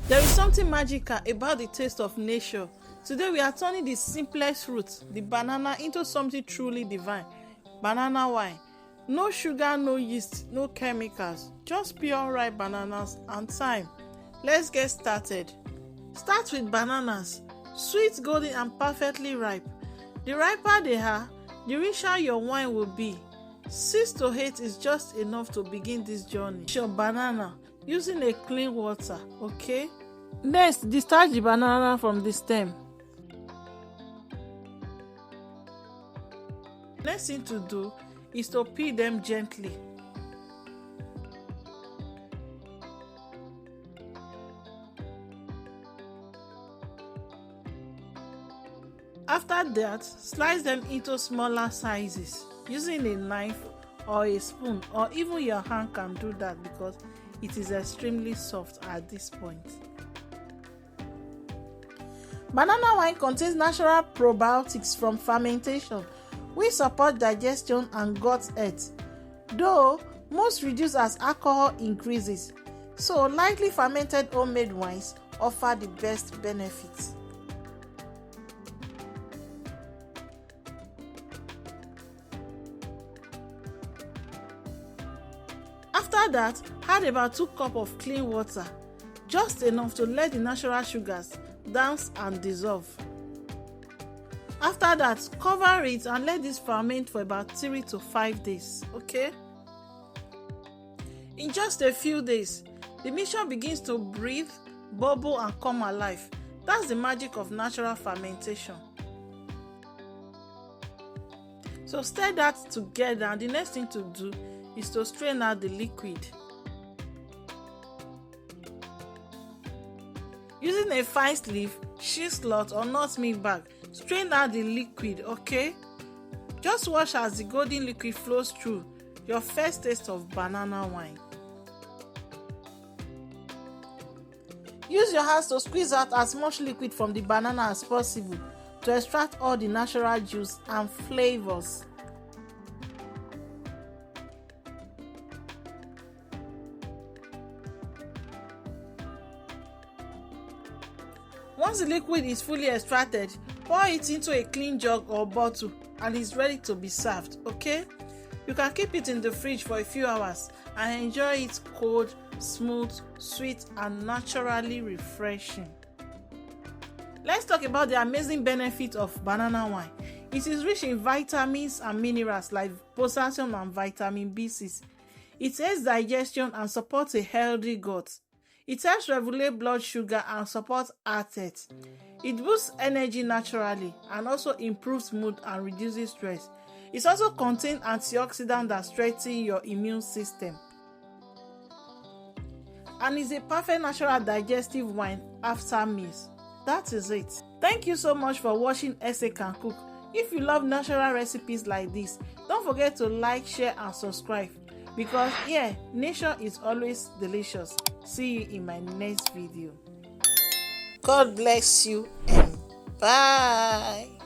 There is something magical about the taste of nature. Today we are turning the simplest fruit, the banana, into something truly divine. Banana wine. No sugar, no yeast, no chemicals, just pure ripe bananas and thyme. Let's get started. Start with bananas, sweet, golden and perfectly ripe. The riper they are, the richer your wine will be. 6 to 8 is just enough to begin this journey. Wash your banana using a clean water, okay? Next, discharge the banana from the stem. Next thing to do is to peel them gently. After that, slice them into smaller sizes using a knife or a spoon, or even your hand can do that because it is extremely soft at this point. Banana wine contains natural probiotics from fermentation, which support digestion and gut health, though most reduce as alcohol increases, so lightly fermented homemade wines offer the best benefits. After that, add about 2 cups of clean water, just enough to let the natural sugars dance and dissolve. After that, cover it and let this ferment for about 3 to 5 days, okay? In just a few days, the mixture begins to breathe, bubble and come alive. That's the magic of natural fermentation. So stir that together, and the next thing to do is to strain out the liquid. Using a fine sleeve, cheesecloth or nutmeg bag, strain out the liquid, okay? Just watch as the golden liquid flows through. Your first taste of banana wine. Use your hands to squeeze out as much liquid from the banana as possible to extract all the natural juice and flavors. Once the liquid is fully extracted, pour it into a clean jug or bottle and it's ready to be served, okay? You can keep it in the fridge for a few hours and enjoy it cold, smooth, sweet and naturally refreshing. Let's talk about the amazing benefit of banana wine. It is rich in vitamins and minerals like potassium and vitamin B6. It aids digestion and supports a healthy gut. It helps regulate blood sugar and supports heart health. It boosts energy naturally and also improves mood and reduces stress. It also contains antioxidants that strengthen your immune system. And is a perfect natural digestive wine after meals. That is it. Thank you so much for watching Esecancook. If you love natural recipes like this, don't forget to like, share and subscribe, because yeah, nature is always delicious. See you in my next video. God bless you and bye.